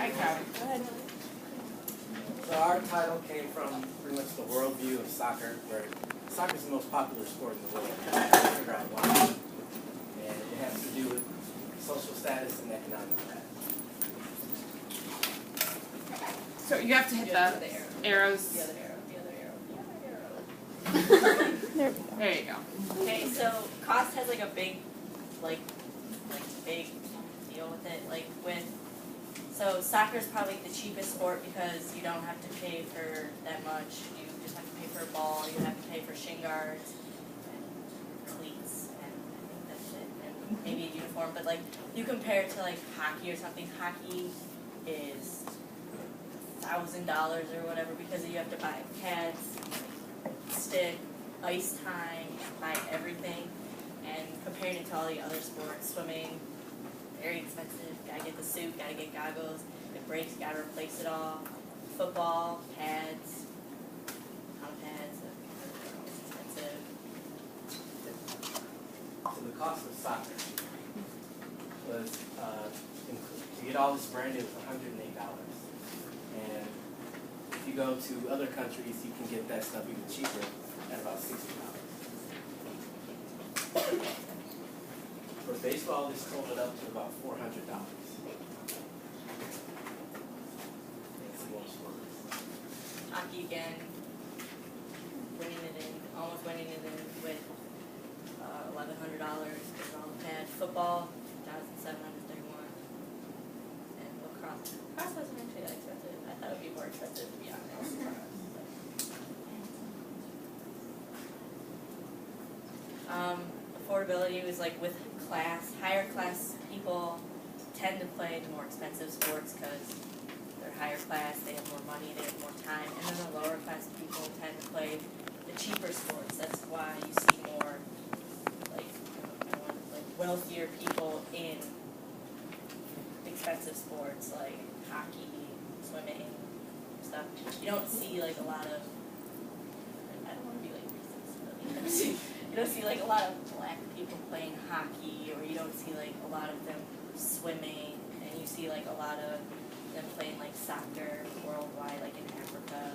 Hi, Kevin. Go ahead. So our title came from pretty much the worldview of soccer, where soccer is the most popular sport in the world. And I couldn't figure out why. And it has to do with social status and economic status. So you have to hit the arrows. The other arrow, the other arrow, the other arrow. There you go. Okay, so cost has like a big, big deal with it. So soccer is probably the cheapest sport because you don't have to pay for that much. You just have to pay for a ball. You have to pay for shin guards and cleats, and I think that's it. And maybe a uniform. But you compare it to hockey or something. Hockey is $1,000 or whatever because you have to buy pads, stick, ice time, buy everything, and comparing it to all the other sports, swimming, very expensive, gotta get the suit, gotta get goggles, if it breaks, gotta replace it all, football, pads, ton of pads, expensive. So the cost of soccer was, to get all this branded, was $108. And if you go to other countries, you can get that stuff even cheaper at about $60. For baseball, they sold it up to about $400. It's more sports. Hockey again, almost winning it in with $1,100 because all the pads. Football, $1,731. And lacrosse. Lacrosse wasn't actually that expensive. I thought it would be more expensive to be honest. Affordability was with class, higher class people tend to play the more expensive sports because they're higher class, they have more money, they have more time, and then the lower class people tend to play the cheaper sports. That's why you see more wealthier people in expensive sports like hockey, swimming, stuff. You don't see a lot of, I don't want to be racist, but you don't see a lot of black people playing hockey, or you don't see a lot of them swimming, and you see a lot of them playing soccer worldwide, in Africa,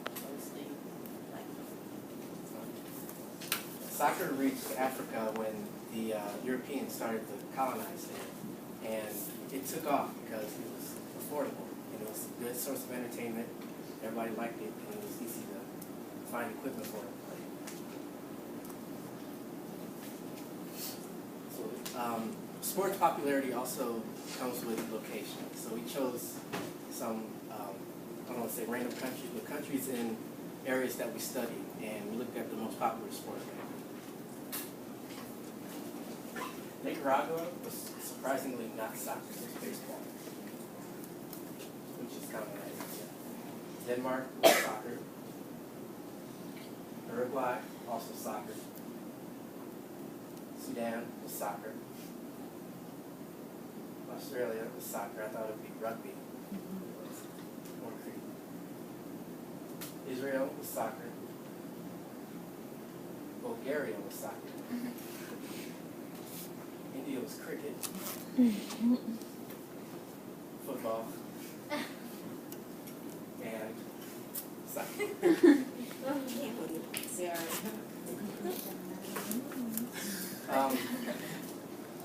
mostly. Soccer reached Africa when the Europeans started to colonize it, and it took off because it was affordable, and it was a good source of entertainment. Everybody liked it, and it was easy to find equipment for it. So, sports popularity also comes with location. So we chose some, I don't want to say random countries, but countries in areas that we studied, and we looked at the most popular sport. Nicaragua was surprisingly not soccer, it was baseball, which is kind of nice. Denmark was soccer. Uruguay, also soccer. Sudan was soccer. Australia was soccer. I thought it would be rugby. It was more cricket. Israel was soccer. Bulgaria was soccer. India was cricket. Football. And soccer.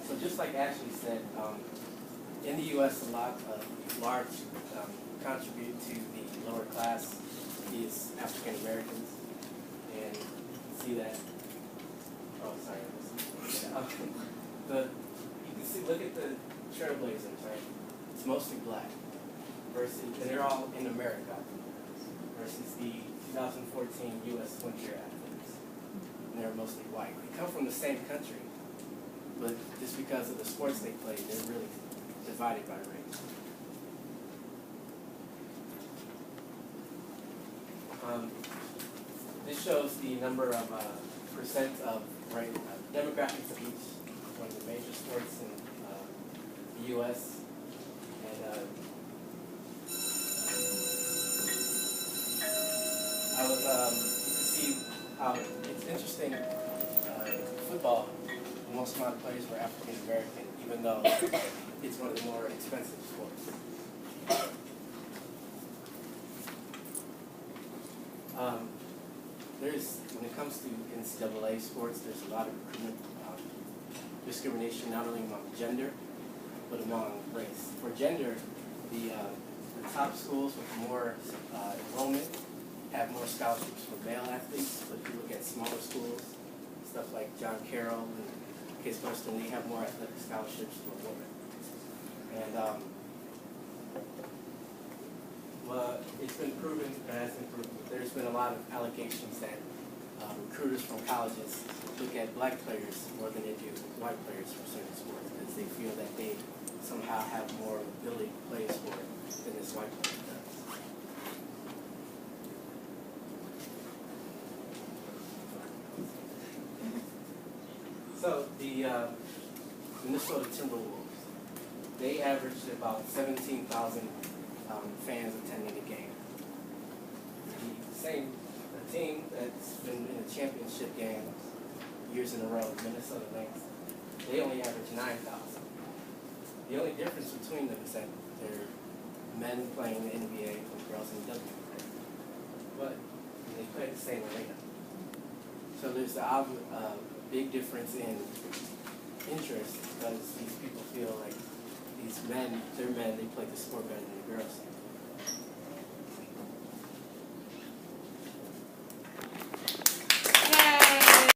So just like Ashley said, in the U.S. a lot of large contribute to the lower class is African Americans, and you see that. Oh, sorry. You can see. Look at the Trailblazers, right? It's mostly black, versus, and they're all in America, versus the 2014 U.S. Winter athletes, and they're mostly white. They come from the same country, but just because of the sports they play, they're really divided by race. This shows the number of percent of demographics of each one of the major sports in the U.S. And I was you can see how it's interesting. Football, the most amount of players were African American, even though it's one of the more expensive sports. When it comes to NCAA sports, there's a lot of recruitment discrimination, not only among gender, but among race. For gender, the top schools with more enrollment have more scholarships for male athletes, but if you look at smaller schools, stuff like John Carroll and Case Western, they have more athletic scholarships for women. And well, it's been proven, there's been a lot of allegations that recruiters from colleges look at black players more than they do white players for certain sports, because they feel that they somehow have more ability to play a sport than this white player does. So the Minnesota Timberwolves, they averaged about 17,000 fans attending a game. The team that's been in the championship game years in a row, Minnesota Lynx, they only average 9,000. The only difference between them is that they're men playing in the NBA and girls in the WNBA. But they play the same arena. So there's a big difference in interest, because these people feel like these men, they're men, they play the sport better than the girls.